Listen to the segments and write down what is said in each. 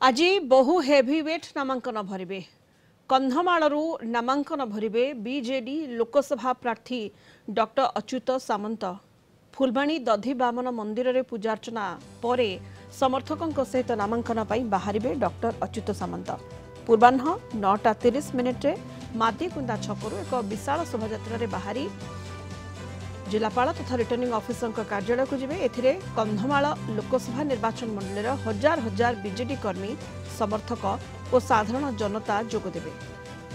आज बहु हेवीवेट नामांकन भरिबे कंधमालू नामांकन भरिबे बीजेडी लोकसभा प्रार्थी डॉक्टर अच्युत सामंत। फुलबाणी दधी बामन मंदिर रे पूजार्चना परे समर्थकों सहित नामांकन पाई बाहरिबे डॉक्टर अच्युत सामंत। पूर्वाह्न 9:30 मातीकुंदा छकरू एक विशाल शोभायात्रा रे बाहरी जिलापाल तथा रिटर्निंग ऑफिसर कार्यालय को जिबे। एथिरे कंधमाल लोकसभा निर्वाचन मंडल हजार हजार बीजेडी कर्मी समर्थक और साधारण जनता जोगदेवे।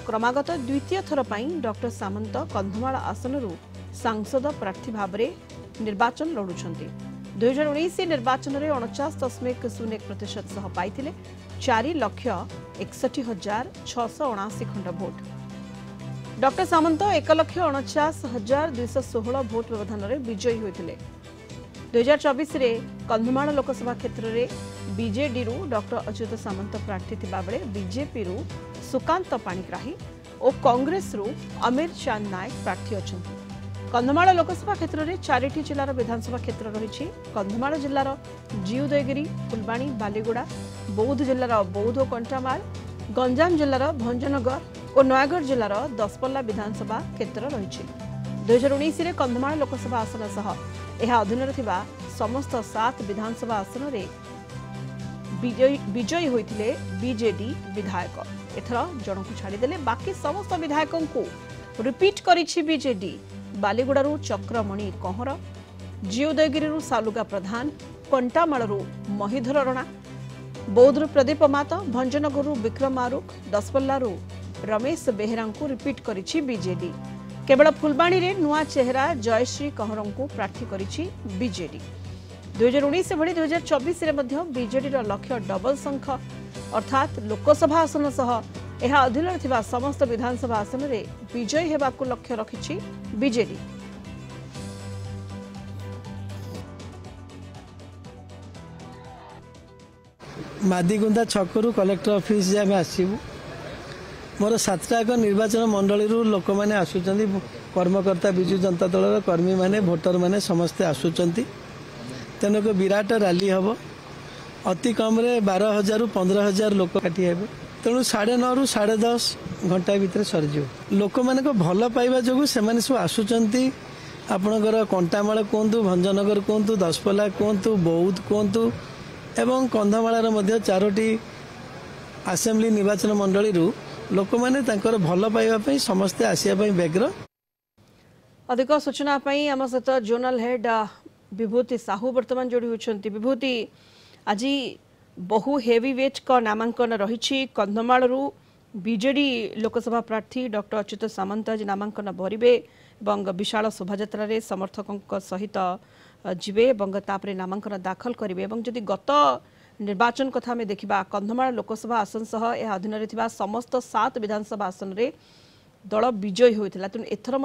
क्रमागत द्वितीय थर पर डॉक्टर सामंत कंधमाल आसनरू सांसद प्रार्थी भाव में निर्वाचन लड़ुंट। 2019 निर्वाचन में 49.01% सह पाइथिले 4,61,679 खंड भोट। डॉक्टर सामंत 1,49,216 भोट व्यवधान में विजयी होते। 2024 रे कंधमाल लोकसभा क्षेत्र में बीजेडी डॉक्टर अच्युत सामंत प्रार्थी थिबा बेले बीजेपी सुकांत पाणिग्राही और कांग्रेस अमीर चांद नायक प्रार्थी अछंती। कंधमाल लोकसभा क्षेत्र में 4टी जिलार विधानसभा क्षेत्र रही। कंधमाल जिलार जीउदयगिरी, फुलबाणी, बालीगुड़ा, बौद्ध जिलार बौद्ध और कंटामाल, गंजाम जिलार भंजनगर और नयागढ़ जिलार दसपल्ला विधानसभा क्षेत्र रही। 2019 रे कंधमाल लोकसभा आसन सह यह अधीन समस्त 7 विधानसभा आसन में विजयी होते बीजेडी विधायक। एथर जनकु छाड़देले बाकी समस्त विधायकों को रिपीट करिछि बीजेडी। बालीगुड़ारू चक्रमणि कंहर, जीउदयगिरी सालुगा प्रधान, कंटामालू महीधर रणा, बौद्धरू प्रदीप माता, भंजनगर विक्रम आरुख, दसपल्लारू रमेश बेहेरा को रिपीट करिछि बीजेडी। केवल फुलबाणी रे नुआ चेहरा जयश्री कंहर को प्रार्थी करिछि बीजेडी। 2019 भली 2024 रे मध्य बीजेडी लक्ष्य डबल संख्य अर्थात लोकसभा आसन सह यह अधीन थिबा समस्त विधानसभा आसन रे विजयी हेबाकु लक्ष्य रखिछि बीजेडी। मादीगुंदा छकरू कलेक्टर ऑफिस जे आसीबू। मोर 7टा निर्वाचन मंडली लोक मैंने आसुचंती। कर्मकर्ता विजु जनता दल कर्मी माने भोटर माने समस्ते आसुचंती। तेणु एक विराट रैली हम अति कम 12,000 ରୁ 15,000 लोक काटी हेबे। तेणु 9:30 ରୁ 10:30 घंटा भितर सरजिव। लोक मान भल पाइबा जो से सब आसुचंती। आपणकर कंटामाल कहतु, भंजनगर कहतु, दसपल्ला कहतु, बौद्ध कहतु एवं कंधमालार मध्य 4टी आसेम्बली निर्वाचन मंडली लोक मैंने भल पाइबा समस्ते आसिया व्यग्र। अधिक सूचना आम सहित जोनल हेड विभूति साहू वर्तमान जोड़ी होती। विभूति, आज बहु हेवीवेट का नामांकन रही। कंधमालू बीजेडी लोकसभा प्रार्थी डॉक्टर अच्युत सामंत आज नामांकन भरिबे और विशाल शोभायात्रा रे समर्थकों सहित जीवे और नामांकन दाखल करेंगे। जदि गत निर्वाचन कथा में देखा कंधमाल लोकसभा आसन सह यह अधीन समस्त 7 विधानसभा आसन रे दल विजयी होता। तेणु एथर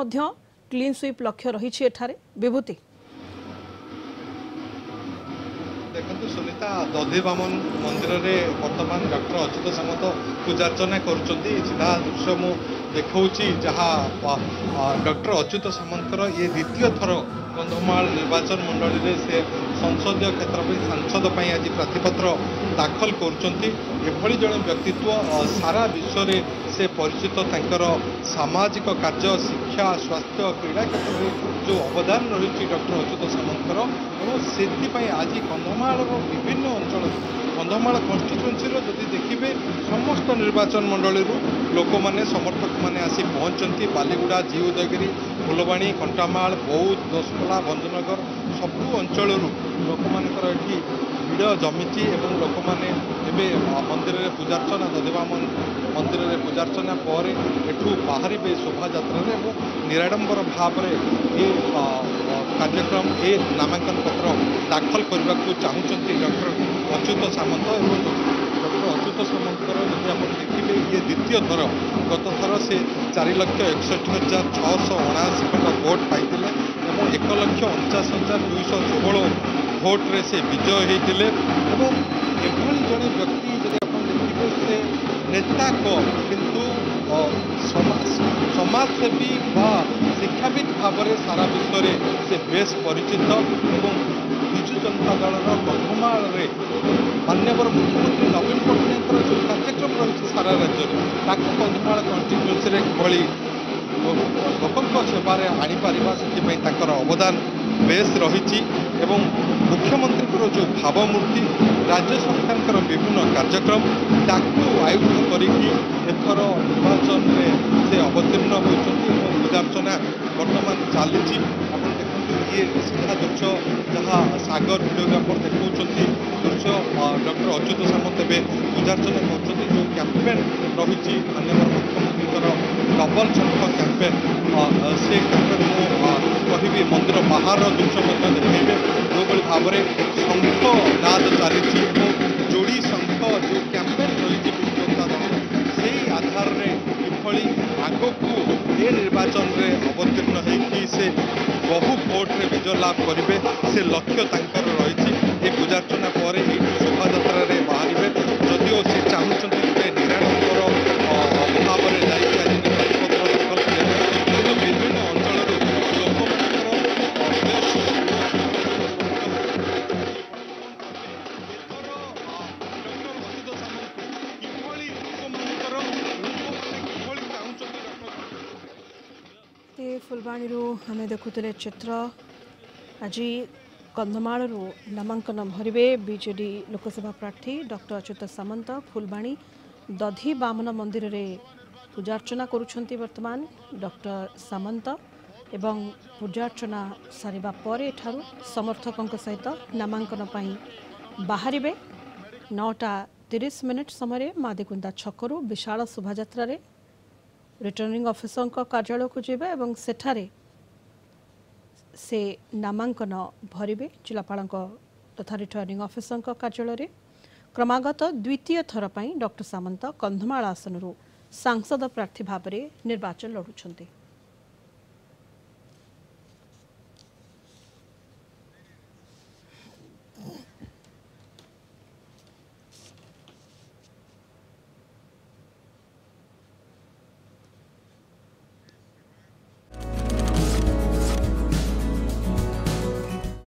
क्लीन स्वीप लक्ष्य रही। विभूति देखो सुनीता, दधी बामन मंदिर रे वर्तमान डॉक्टर अच्युत सामंत पूजार्चना करुँचे। सीधा दृश्य मु देखा जहाँ डॉक्टर अच्युत सामंतर ये द्वितीय थर कंधमाल निर्वाचन मंडली रे से संसदीय क्षेत्र में सांसद आज प्रार्थीपत्र दाखल करुँच। जड़े व्यक्तित्व सारा विश्व में से परिचित। तांकर सामाजिक कार्य, शिक्षा, स्वास्थ्य, क्रीड़ा क्षेत्र में जो अवदान रही डॉक्टर अच्युत सामंतर और से आज कंधमाल विभिन्न अंचल कंधमाल कन्स्टिट्युएन्सी जदि देखिए समस्त निर्वाचन मंडली लोक मैंने समर्थक मैंने आसी पहुँचती। बालीगुड़ा, जीउदयगिरी, फुलबाणी, कंटामाल, बौद्ध, दसपल्ला, भंजनगर सबू अंचल लोक मानकर ये भिड़ जमीची। लोक मैंने मंदिर में पूजार्चना दधिबामन मंदिर में पूजार्चना पर एठू बाहर शोभा निराडंबर भाव में ये कार्यक्रम ये नामांकन पत्र दाखल करने को चाहते डॉक्टर अच्युत सामंत। डॉक्टर अच्युत सामंतर जब आप देखिए ये द्वितीय थर, गत थर से 4,61,679 खंड भोट पाई 1,49,216 भोट रे से विजय होते। एभली जड़े व्यक्ति जब आप देखिए से नेता किंतु समाजसेवी व शिक्षाविद भाव में सारा विश्व में से बेस परिचित। विजु जनता दल कंधमाल माननीय मुख्यमंत्री नवीन पट्टनायक सारा राज्य ताकू कंधमाल कन्स्टिट्यूएंसी किभली लोकों सेवार आनीपर से अवदान बेस रही मुख्यमंत्री जो भावमूर्ति राज्य सरकार विभिन्न कार्यक्रम ताकू आयुक्त करथर निर्वाचन में से अवतीर्ण होती पूजार्चना बर्तमान चली देखते ये सीधा दृश्य जहाँ सागर भिडियोग्राफर देखा दृश्य डॉक्टर अच्युत सामंत पूजार्चना कर जो कैंपेन रही माननीय मुख्यमंत्री डबल शंख कैंपेन से कैंपेन कहि मंदिर बाहर दृश्य देखते जो भाव में शंख नाद चली जोड़ी शंख जो कैंपेन रही से आधार किभली आग को ए निर्वाचन में अवतीर्ण होगी से बहु भोट्रे विजय लाभ करेंगे से लक्ष्य तांकर रही ये पूजार्चना पर शोभा यात्रा बाहर जदिओ से चाहते निराडंबर भाव में विभिन्न अंचल फुलबाणी आम देखुले चित्र आज कंधमाल नामांकन भरवे बीजेडी लोकसभा प्रार्थी डॉक्टर अच्युत सामंत फुलबाणी दधी बामन मंदिर रे पूजार्चना करुछंती वर्तमान डॉक्टर सामंत एवं पूजार्चना सारिबा परे एठारु समर्थकों सहित नामांकन पई बाहरिबे 9:30 समय मादिकुंदा छकरू विशाल शोभायात्रा रे रिटर्निंग ऑफिसर कार्यालय को जीवे एवं सेठारे से नामांकन भरिबे जिलापाल तथा रिटर्निंग ऑफिसर कार्यालय क्रमागत द्वितीय थर पर डॉक्टर सामंत कंधमाल आसनरू सांसद प्रार्थी भाव में निर्वाचन लड़ुछंती।